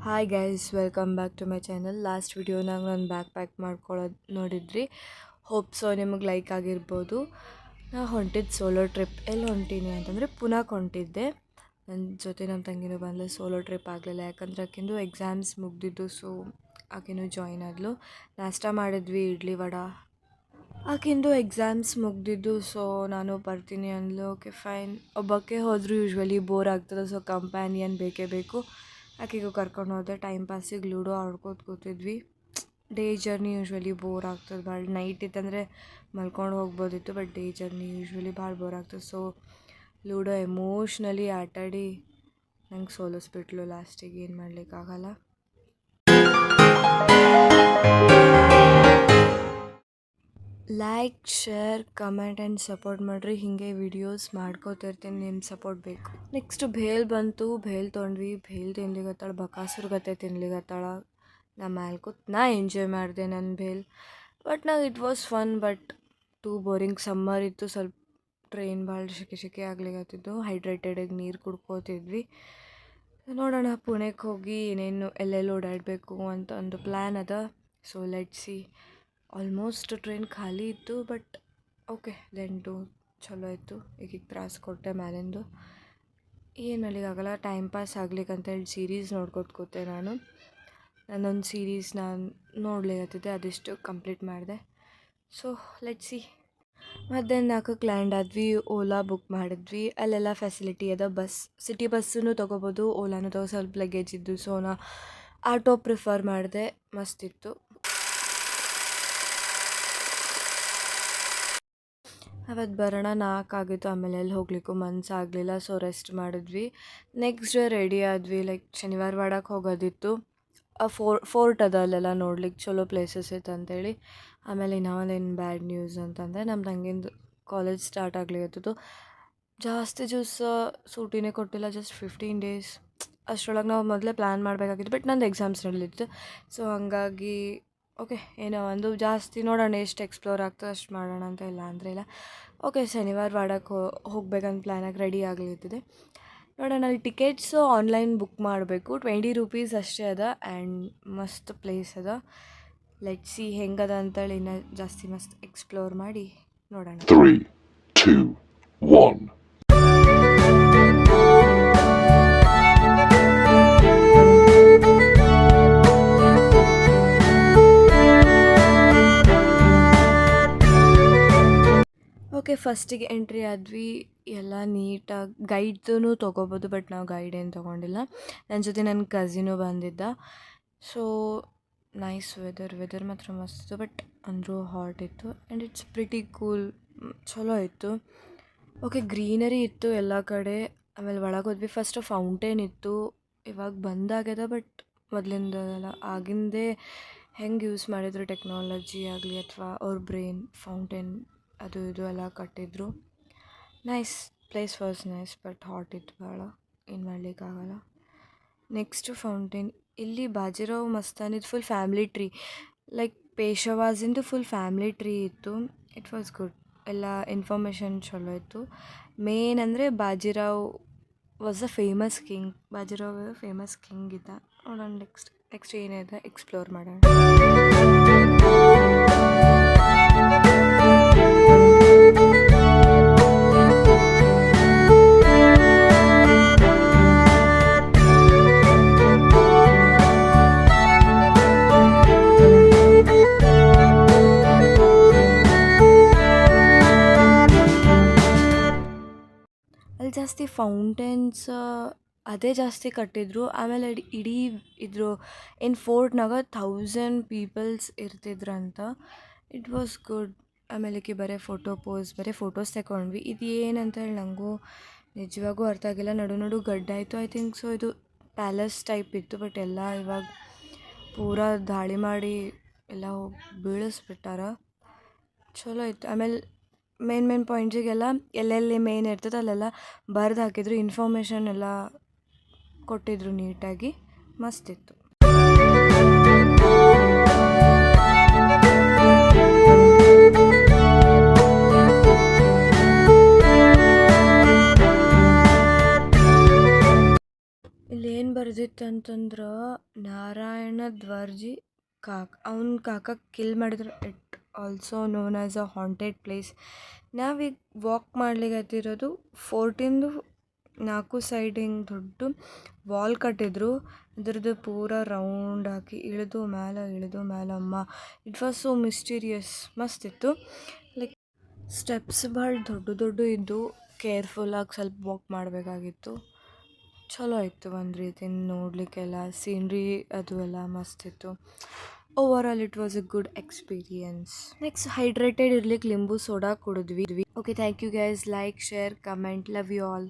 Hi guys, welcome back to my channel. Last ವಿಡಿಯೋನಾಗ ನಾನು back pack ಮಾಡ್ಕೊಳ್ಳೋದು ನೋಡಿದ್ರಿ. ಹೋಪ್ ಸೊ ನಿಮಗೆ ಲೈಕ್ ಆಗಿರ್ಬೋದು. ನಾ ಹೊಂಟಿದ್ದು ಸೋಲೋ ಟ್ರಿಪ್. ಎಲ್ಲಿ ಹೊಂಟೀನಿ ಅಂತಂದರೆ ಪುನಾಕ್ಕೆ ಹೊಂಟಿದ್ದೆ. ನನ್ನ ಜೊತೆ ನಮ್ಮ ತಂಗಿನೂ ಬಂದಳು. ಸೋಲೋ ಟ್ರಿಪ್ ಆಗಲಿಲ್ಲ, ಯಾಕಂದ್ರೆ ಆಕಿಂದು ಎಕ್ಸಾಮ್ಸ್ ಮುಗ್ದಿದ್ದು. ಸೊ ಆಕಿನೂ ಜಾಯಿನ್ ಆದಳು. ನಾಷ್ಟ ಮಾಡಿದ್ವಿ, ಇಡ್ಲಿ ವಡೆ. ಆಕಿಂದು ಎಕ್ಸಾಮ್ಸ್ ಮುಗ್ದಿದ್ದು, ಸೊ ನಾನು ಬರ್ತೀನಿ ಅಂದ್ಲು. Okay fine. ಒಬ್ಬಕ್ಕೆ ಹೋದರೂ ಯೂಶ್ವಲಿ ಬೋರ್ ಆಗ್ತದೆ, ಸೊ ಕಂಪ್ಯಾನಿಯನ್ ಬೇಕೇ ಬೇಕು. ಆಕೆಗೂ ಕರ್ಕೊಂಡು ಹೋದೆ. ಟೈಮ್ ಪಾಸಿಗೆ ಲೂಡೋ ಆಡ್ಕೋತ ಕೂತಿದ್ವಿ. ಡೇ ಜರ್ನಿ ಯೂಶ್ವಲಿ ಬೋರ್ ಆಗ್ತದೆ ಭಾಳ. ನೈಟ್ ಇತ್ತಂದರೆ ಮಲ್ಕೊಂಡು ಹೋಗ್ಬೋದಿತ್ತು, ಬಟ್ ಡೇ ಜರ್ನಿ ಯೂಶ್ವಲಿ ಭಾಳ ಬೋರ್ ಆಗ್ತದೆ. ಸೊ ಲೂಡೋ ಎಮೋಷ್ನಲಿ ಆಟಾಡಿ ನಂಗೆ ಸೋಲಿಸ್ಬಿಟ್ಲು ಲಾಸ್ಟಿಗೆ. ಏನು ಮಾಡಲಿಕ್ಕಾಗಲ್ಲ. Like, share, comment and support ಮಾಡಿರಿ. ಹೀಗೆ ವೀಡಿಯೋಸ್ ಮಾಡ್ಕೋತಿರ್ತೀನಿ, ನಿಮ್ಮ ಸಪೋರ್ಟ್ ಬೇಕು. ನೆಕ್ಸ್ಟು ಭೇಲ್ ಬಂತು. ಭೇಲ್ ತೊಗೊಂಡ್ವಿ. ಭೇಲ್ ತಿನ್ಲಿಗತ್ತಾಳ, ಬಕಾಸುರ್ ಗತೆ ತಿನ್ಲಿಗತ್ತಾಳ. ನಾ ಮ್ಯಾಲ್ಕೂತ್ ನಾ ಎಂಜಾಯ್ ಮಾಡಿದೆ ನನ್ನ ಭೇಲ್. ಬಟ್ ನಾವು it was fun, but two boring. Summer ಇತ್ತು, ಸ್ವಲ್ಪ ಟ್ರೈನ್ ಭಾಳ ಶೆಕೆ ಆಗ್ಲಿಕತ್ತಿದ್ದು. ಹೈಡ್ರೇಟೆಡಾಗಿ ನೀರು ಕುಡ್ಕೋತಿದ್ವಿ. ನೋಡೋಣ, ಪುಣೆಗೆ ಹೋಗಿ ಏನೇನು ಎಲ್ಲೆಲ್ಲಿ ಓಡಾಡಬೇಕು ಅಂತ ಒಂದು ಪ್ಲ್ಯಾನ್ ಅದ. So let see. Almost train ಖಾಲಿ ಇತ್ತು, ಬಟ್ ಓಕೆ ದೆಂಟು ಚಲೋ ಇತ್ತು. ಈಗ ತ್ರಾಸು ಕೊಟ್ಟೆ ಮ್ಯಾಲಿಂದು. ಏನು ಮಾಡಲಿಕ್ಕಾಗಲ್ಲ. ಟೈಮ್ ಪಾಸ್ ಆಗ್ಲಿಕ್ಕಂತೇಳಿ ಸೀರೀಸ್ ನೋಡ್ಕೊತ ಕೂತೆ ನಾನು. ನಾನೊಂದು ಸೀರೀಸ್ ನಾನು ನೋಡ್ಲಿಕತ್ತಿದ್ದೆ, ಅದಿಷ್ಟು ಕಂಪ್ಲೀಟ್ ಮಾಡಿದೆ. So let see. ಮಧ್ಯಾಹ್ನ 4ಕ್ಕೆ ಲ್ಯಾಂಡ್ ಆದ್ವಿ. ಓಲಾ ಬುಕ್ ಮಾಡಿದ್ವಿ. ಅಲ್ಲೆಲ್ಲ ಫೆಸಿಲಿಟಿ ಅದ. ಬಸ್, ಸಿಟಿ ಬಸ್ಸನ್ನು ತೊಗೋಬೋದು, ಓಲಾನು ತೊಗೋ. ಸ್ವಲ್ಪ ಲಗೇಜ್ ಇದ್ದು, ಸೊ ನಾ ಆಟೋ ಪ್ರಿಫರ್ ಮಾಡಿದೆ. ಮಸ್ತಿತ್ತು. ಅವತ್ತು ಬರೋಣ 4 ಆಗಿತ್ತು. ಆಮೇಲೆ ಎಲ್ಲಿ ಹೋಗ್ಲಿಕ್ಕೂ ಮನಸ್ಸಾಗಲಿಲ್ಲ, ಸೊ ರೆಸ್ಟ್ ಮಾಡಿದ್ವಿ. ನೆಕ್ಸ್ಟ್ ಡೇ ರೆಡಿ ಆದ್ವಿ. ಲೈಕ್ ಶನಿವಾರ ವಾಡಕ್ಕೆ ಹೋಗೋದಿತ್ತು. ಫೋರ್ಟ್ ಅದ ಅಲ್ಲೆಲ್ಲ ನೋಡ್ಲಿಕ್ಕೆ ಚಲೋ ಪ್ಲೇಸಸ್ ಇತ್ತು ಅಂತೇಳಿ. ಆಮೇಲೆ ಇನ್ನೊಂದೇನು ಬ್ಯಾಡ್ ನ್ಯೂಸ್ ಅಂತಂದರೆ, ನಮ್ಮ ತಂಗಿಂದು ಕಾಲೇಜ್ ಸ್ಟಾರ್ಟ್ ಆಗ್ಲಿಕತ್ತಿತ್ತು. ಜಾಸ್ತಿ ದಿವಸ ಸೂಟಿನೇ ಕೊಟ್ಟಿಲ್ಲ, ಜಸ್ಟ್ 15 days. ಅಷ್ಟರೊಳಗೆ ನಾವು ಮೊದಲೇ ಪ್ಲ್ಯಾನ್ ಮಾಡಬೇಕಾಗಿತ್ತು, ಬಟ್ ನಂದು ಎಕ್ಸಾಮ್ಸ್ ನಡೀಲಿತ್ತು. ಸೊ ಹಾಗಾಗಿ ಓಕೆ, ಏನೋ ಒಂದು ಜಾಸ್ತಿ ನೋಡೋಣ, ಎಷ್ಟು ಎಕ್ಸ್ಪ್ಲೋರ್ ಆಗ್ತದೆ ಅಷ್ಟು ಮಾಡೋಣ ಅಂತ. ಇಲ್ಲ ಅಂದರೆ ಇಲ್ಲ. ಓಕೆ, ಶನಿವಾರ ವಾಡಕ್ಕೆ ಹೋಗ್ಬೇಕಂತ ಪ್ಲ್ಯಾನಾಗಿ ರೆಡಿ ಆಗಲಿತ್ತಿದೆ. ನೋಡೋಣ. ಅಲ್ಲಿ ಟಿಕೆಟ್ಸು ಆನ್ಲೈನ್ ಬುಕ್ ಮಾಡಬೇಕು. 20 rupees ಅಷ್ಟೇ ಅದ. ಆ್ಯಂಡ್ ಮಸ್ತ್ ಪ್ಲೇಸ್ ಅದ. ಲೆಟ್ ಸಿ ಹೆಂಗದ ಅಂತೇಳಿ ಇನ್ನೂ ಜಾಸ್ತಿ ಮಸ್ತ್ ಎಕ್ಸ್ಪ್ಲೋರ್ ಮಾಡಿ ನೋಡೋಣ. 3, 2, 1. ಓಕೆ, ಫಸ್ಟಿಗೆ ಎಂಟ್ರಿ ಆದ್ವಿ. ಎಲ್ಲ ನೀಟಾಗಿ ಗೈಡ್ದೂ ತೊಗೋಬೋದು, ಬಟ್ ನಾವು ಗೈಡ್ ಏನು ತೊಗೊಂಡಿಲ್ಲ. ನನ್ನ ಜೊತೆ ನನ್ನ ಕಸಿನೂ ಬಂದಿದ್ದ. ಸೊ ನೈಸ್ ವೆದರ್ ಮಾತ್ರ ಮಸ್ತು, ಬಟ್ ಅಂದರೂ ಹಾಟ್ ಇತ್ತು. And it's pretty cool. ಚಲೋ ಇತ್ತು. ಓಕೆ, ಗ್ರೀನರಿ ಇತ್ತು ಎಲ್ಲ ಕಡೆ. ಆಮೇಲೆ ಒಳಗೆ ಹೋದ್ವಿ. ಫಸ್ಟ್ ಫೌಂಟೇನ್ ಇತ್ತು. ಇವಾಗ ಬಂದಾಗ್ಯದ, ಬಟ್ ಮೊದಲಿಂದೆಲ್ಲ ಆಗಿಂದೇ ಹೆಂಗೆ ಯೂಸ್ ಮಾಡಿದ್ರು ಟೆಕ್ನಾಲಜಿ ಆಗಲಿ ಅಥವಾ ಅವ್ರ ಬ್ರೈನ್, ಫೌಂಟೇನ್ ಅದು ಇದು ಎಲ್ಲ ಕಟ್ಟಿದ್ರು. Nice place was nice, but hot ಇತ್ತು ಭಾಳ. ಏನು ಮಾಡಲಿಕ್ಕಾಗಲ್ಲ. Next fountain. ಇಲ್ಲಿ ಬಾಜಿರಾವ್ ಮಸ್ತಾನಿದ್ದು ಫುಲ್ ಫ್ಯಾಮ್ಲಿ ಟ್ರೀ. ಲೈಕ್ ಪೇಶವಾಜಿಂದು ಫುಲ್ ಫ್ಯಾಮ್ಲಿ ಟ್ರೀ ಇತ್ತು. It was good. ಎಲ್ಲ ಇನ್ಫಾರ್ಮೇಷನ್ ಚಲೋ ಇತ್ತು. ಮೇನ್ ಅಂದರೆ Bajirao was a famous king. Bajirao famous king ಇದ್ದ. ನೋಡೋಣ ನೆಕ್ಸ್ಟ್ ಏನಿದೆ ಎಕ್ಸ್ಪ್ಲೋರ್ ಮಾಡೋಣ. ಅಲ್ಲಿ ಜಾಸ್ತಿ ಫೌಂಟೇನ್ಸ್ ಅದೇ ಜಾಸ್ತಿ ಕಟ್ಟಿದ್ರು. ಆಮೇಲೆ ಇಡೀ ಇದ್ರ ಇನ್ ಫೋರ್ಟ್ನಾಗ 1000 ಪೀಪಲ್ಸ್ ಇರ್ತಿದ್ರಂತ. It was good. ಆಮೇಲೆ ಬರೀ ಫೋಟೋಸ್ ತಗೊಂಡ್ವಿ. ಇದು ಏನಂತ ಹೇಳಿ ನನಗೂ ನಿಜವಾಗೂ ಅರ್ಥ ಆಗಿಲ್ಲ. ನಡು ಗಡ್ಡ ಆಯಿತು. ಐ ಥಿಂಕ್ ಸೊ ಇದು ಪ್ಯಾಲೇಸ್ ಟೈಪ್ ಇತ್ತು, ಬಟ್ ಎಲ್ಲ ಇವಾಗ ಪೂರಾ ದಾಳಿ ಮಾಡಿ ಎಲ್ಲ ಬೀಳಿಸ್ಬಿಟ್ಟಾರ. ಚಲೋ ಇತ್ತು. ಆಮೇಲೆ ಮೇನ್ ಪಾಯಿಂಟ್ಸಿಗೆಲ್ಲ ಎಲ್ಲೆಲ್ಲಿ ಮೇನ್ ಇರ್ತದೆ ಅಲ್ಲೆಲ್ಲ ಬರೆದು ಹಾಕಿದ್ರು. ಇನ್ಫಾರ್ಮೇಷನ್ ಎಲ್ಲ ಕೊಟ್ಟಿದ್ರು ನೀಟಾಗಿ. ಮಸ್ತಿತ್ತು. ಇಲ್ಲಿ ಏನು ನಡೆದಿತ್ತಂತಂದ್ರೆ ನಾರಾಯಣ ದ್ವಾರ್ಜಿ ಅವ್ನ ಕಾಕ ಕಿಲ್ ಮಾಡಿದ್ರು. It also known as a haunted place. ನಾವೀಗ ವಾಕ್ ಮಾಡ್ಲಿಕ್ಕೆ ಫೋರ್ಟಿಂದು 4 ಸೈಡ್ ಹಿಂಗೆ ದೊಡ್ಡ ವಾಲ್ ಕಟ್ಟಿದ್ರು. ಅದ್ರದ್ದು ಪೂರ ರೌಂಡ್ ಹಾಕಿ ಇಳಿದು ಮ್ಯಾಲೆ ಅಮ್ಮ ಇಟ್ ವಾಸ್ ಸೋ ಮಿಸ್ಟೀರಿಯಸ್. ಮಸ್ತಿತ್ತು. ಲೈಕ್ ಸ್ಟೆಪ್ಸ್ ಭಾಳ ದೊಡ್ಡ ಇದ್ದು ಕೇರ್ಫುಲ್ಲಾಗಿ ಸ್ವಲ್ಪ ವಾಕ್ ಮಾಡಬೇಕಾಗಿತ್ತು. ಚಲೋ ಇತ್ತು ಒಂದು ರೀತಿಯಿಂದ ನೋಡಲಿಕ್ಕೆಲ್ಲ. ಸೀನ್ರಿ ಅದು ಎಲ್ಲ ಮಸ್ತಿತ್ತು. Over all it was a good experience. Next hydrated ಇರ್ಲಿಕ್ಕೆ ಲಿಂಬು ಸೋಡಾ ಕುಡಿದ್ವಿ. Okay, thank you guys. Like, share, comment. Love you all.